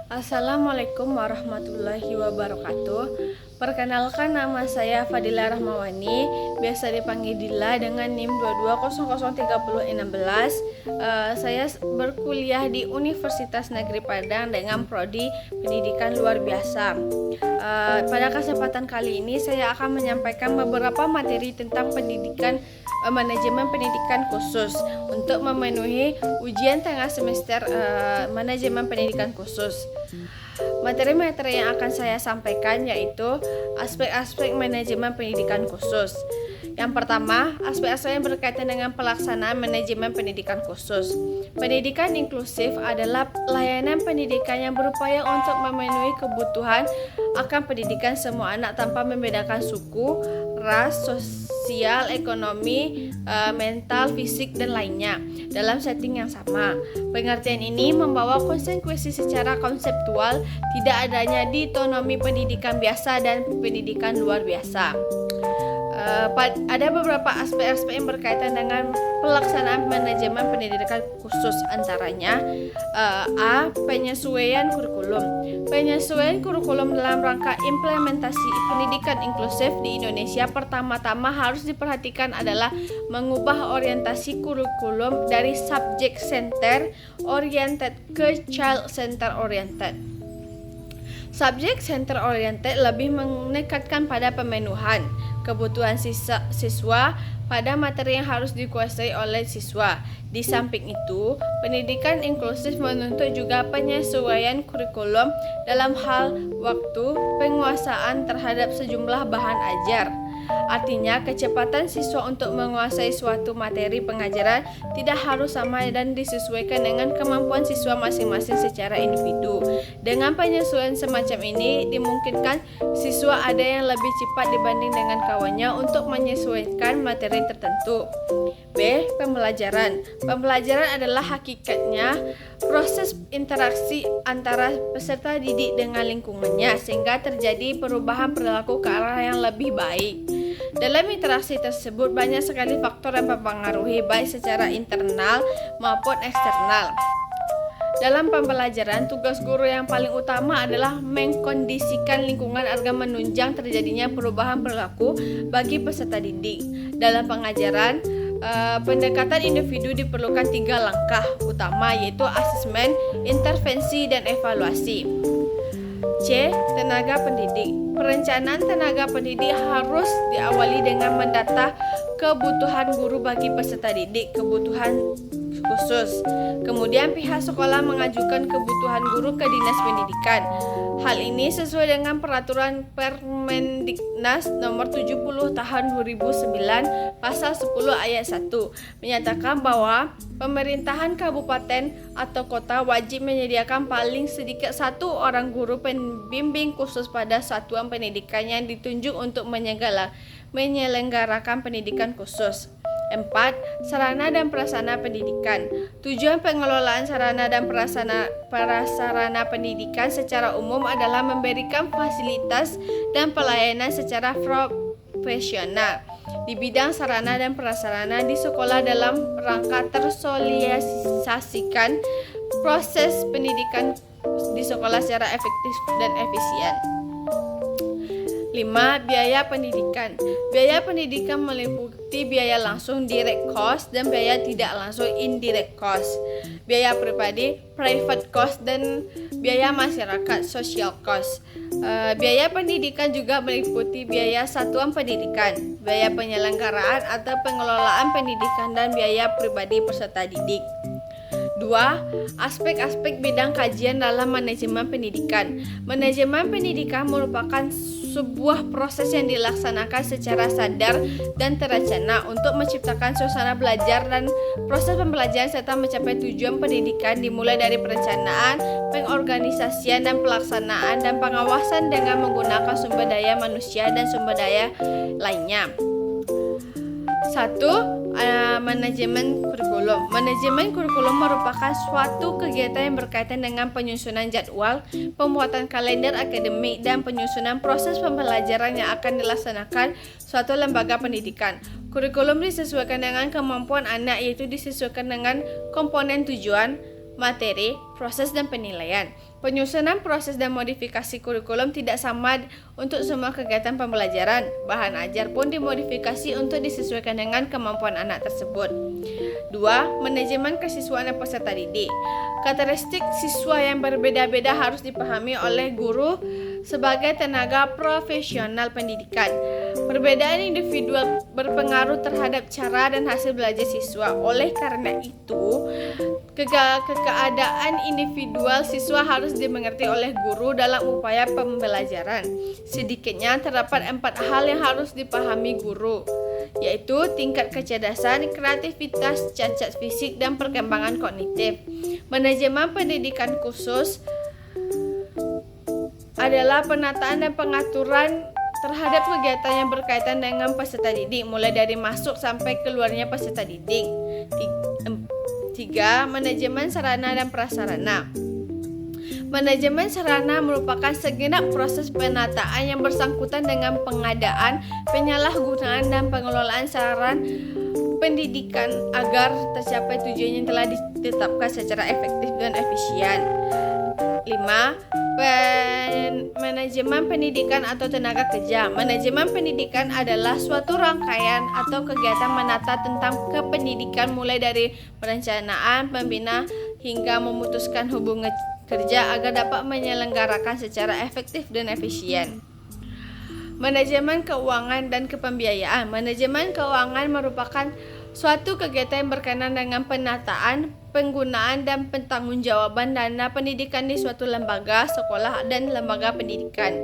Assalamualaikum warahmatullahi wabarakatuh. Perkenalkan, nama saya Fadila Rahmawani, biasa dipanggil Dila dengan NIM 22003016. Saya berkuliah di Universitas Negeri Padang dengan prodi Pendidikan Luar Biasa. Pada kesempatan kali ini saya akan menyampaikan beberapa materi tentang manajemen pendidikan khusus untuk memenuhi ujian tengah semester manajemen pendidikan khusus. Materi-materi yang akan saya sampaikan yaitu aspek-aspek manajemen pendidikan khusus. Yang pertama, aspek-aspek yang berkaitan dengan pelaksanaan manajemen pendidikan khusus. Pendidikan inklusif adalah layanan pendidikan yang berupaya untuk memenuhi kebutuhan akan pendidikan semua anak tanpa membedakan suku, ras, sosial, ekonomi, mental, fisik, dan lainnya dalam setting yang sama. Pengertian ini membawa konsekuensi secara konseptual tidak adanya dikotomi pendidikan biasa dan pendidikan luar biasa. Ada beberapa aspek-aspek yang berkaitan dengan pelaksanaan manajemen pendidikan khusus, antaranya penyesuaian kurikulum. Penyesuaian kurikulum dalam rangka implementasi pendidikan inklusif di Indonesia pertama-tama harus diperhatikan adalah mengubah orientasi kurikulum dari subject center oriented ke child center oriented. Subject center oriented lebih menekankan pada pemenuhan kebutuhan siswa pada materi yang harus dikuasai oleh siswa. Di samping itu, pendidikan inklusif menuntut juga penyesuaian kurikulum dalam hal waktu penguasaan terhadap sejumlah bahan ajar. Artinya, kecepatan siswa untuk menguasai suatu materi pengajaran tidak harus sama dan disesuaikan dengan kemampuan siswa masing-masing secara individu. Dengan penyesuaian semacam ini, dimungkinkan siswa ada yang lebih cepat dibanding dengan kawannya untuk menyesuaikan materi tertentu. B. Pembelajaran. Pembelajaran adalah hakikatnya proses interaksi antara peserta didik dengan lingkungannya sehingga terjadi perubahan perilaku ke arah yang lebih baik. Dalam interaksi tersebut banyak sekali faktor yang mempengaruhi baik secara internal maupun eksternal. Dalam pembelajaran, tugas guru yang paling utama adalah mengkondisikan lingkungan agar menunjang terjadinya perubahan perilaku bagi peserta didik. Dalam pengajaran, pendekatan individu diperlukan 3 langkah utama, yaitu asesmen, intervensi, dan evaluasi. C. Tenaga pendidik. Perencanaan tenaga pendidik harus diawali dengan mendata kebutuhan guru bagi peserta didik, kebutuhan khusus. Kemudian pihak sekolah mengajukan kebutuhan guru ke Dinas Pendidikan. Hal ini sesuai dengan peraturan Permendiknas nomor 70 tahun 2009 pasal 10 ayat 1 menyatakan bahwa pemerintahan kabupaten atau kota wajib menyediakan paling sedikit 1 orang guru pembimbing khusus pada satuan pendidikan yang ditunjuk untuk menyelenggarakan pendidikan khusus. 4. Sarana dan prasarana pendidikan. Tujuan pengelolaan sarana dan prasarana pendidikan secara umum adalah memberikan fasilitas dan pelayanan secara profesional di bidang sarana dan prasarana di sekolah dalam rangka tersosialisasikan proses pendidikan di sekolah secara efektif dan efisien. 5. Biaya pendidikan. Biaya pendidikan meliputi biaya langsung direct cost dan biaya tidak langsung indirect cost. Biaya pribadi private cost dan biaya masyarakat social cost. Biaya pendidikan juga meliputi biaya satuan pendidikan, biaya penyelenggaraan atau pengelolaan pendidikan dan biaya pribadi peserta didik. 2. Aspek-aspek bidang kajian dalam manajemen pendidikan. Manajemen pendidikan merupakan sebuah proses yang dilaksanakan secara sadar dan terencana untuk menciptakan suasana belajar dan proses pembelajaran serta mencapai tujuan pendidikan dimulai dari perencanaan, pengorganisasian dan pelaksanaan dan pengawasan dengan menggunakan sumber daya manusia dan sumber daya lainnya. 1. Manajemen kurikulum. Manajemen kurikulum merupakan suatu kegiatan yang berkaitan dengan penyusunan jadwal, pembuatan kalender akademik, dan penyusunan proses pembelajaran yang akan dilaksanakan suatu lembaga pendidikan. Kurikulum disesuaikan dengan kemampuan anak, yaitu disesuaikan dengan komponen tujuan, Materi, proses, dan penilaian. Penyusunan, proses, dan modifikasi kurikulum tidak sama untuk semua kegiatan pembelajaran. Bahan ajar pun dimodifikasi untuk disesuaikan dengan kemampuan anak tersebut. 2. Manajemen kesiswaan dan peserta didik. Karakteristik siswa yang berbeda-beda harus dipahami oleh guru sebagai tenaga profesional pendidikan. Perbedaan individual berpengaruh terhadap cara dan hasil belajar siswa. Oleh karena itu, keadaan individual siswa harus dimengerti oleh guru dalam upaya pembelajaran. Sedikitnya terdapat 4 hal yang harus dipahami guru, yaitu tingkat kecerdasan, kreativitas, cacat fisik, dan perkembangan kognitif. Manajemen pendidikan khusus adalah penataan dan pengaturan terhadap kegiatan yang berkaitan dengan peserta didik, mulai dari masuk sampai keluarnya peserta didik. 3. Manajemen sarana dan prasarana. Manajemen sarana merupakan segenap proses penataan yang bersangkutan dengan pengadaan, penyalahgunaan, dan pengelolaan sarana pendidikan agar tercapai tujuan yang telah ditetapkan secara efektif dan efisien. 5. Manajemen pendidikan atau tenaga kerja. Manajemen pendidikan adalah suatu rangkaian atau kegiatan menata tentang kependidikan mulai dari perencanaan, pembina, hingga memutuskan hubungan kerja agar dapat menyelenggarakan secara efektif dan efisien. Manajemen keuangan dan kepembiayaan. Manajemen keuangan merupakan suatu kegiatan yang berkaitan dengan penataan, penggunaan, dan pertanggungjawaban dana pendidikan di suatu lembaga, sekolah, dan lembaga pendidikan.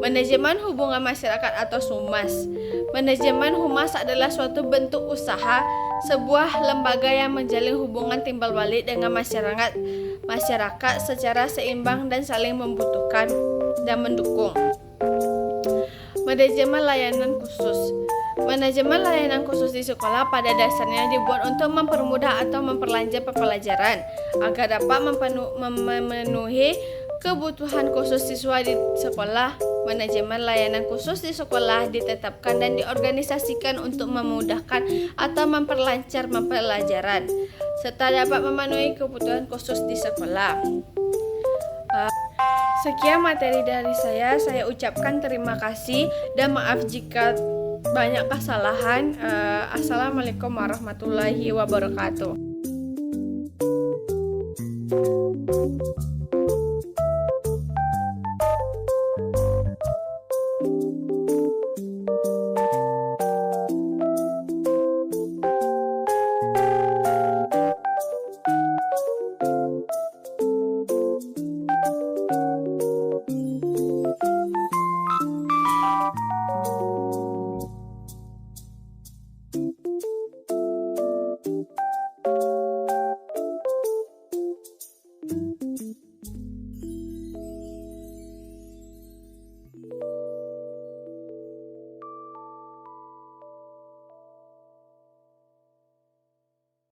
Manajemen hubungan masyarakat atau humas. Manajemen humas adalah suatu bentuk usaha sebuah lembaga yang menjalin hubungan timbal balik dengan masyarakat secara seimbang dan saling membutuhkan dan mendukung. Manajemen layanan khusus. Manajemen layanan khusus di sekolah pada dasarnya dibuat untuk mempermudah atau memperlancar pembelajaran agar dapat memenuhi kebutuhan khusus siswa di sekolah. Manajemen layanan khusus di sekolah ditetapkan dan diorganisasikan untuk memudahkan atau memperlancar pembelajaran serta dapat memenuhi kebutuhan khusus di sekolah. Sekian materi dari saya ucapkan terima kasih dan maaf jika banyak kesalahan. Assalamualaikum warahmatullahi wabarakatuh.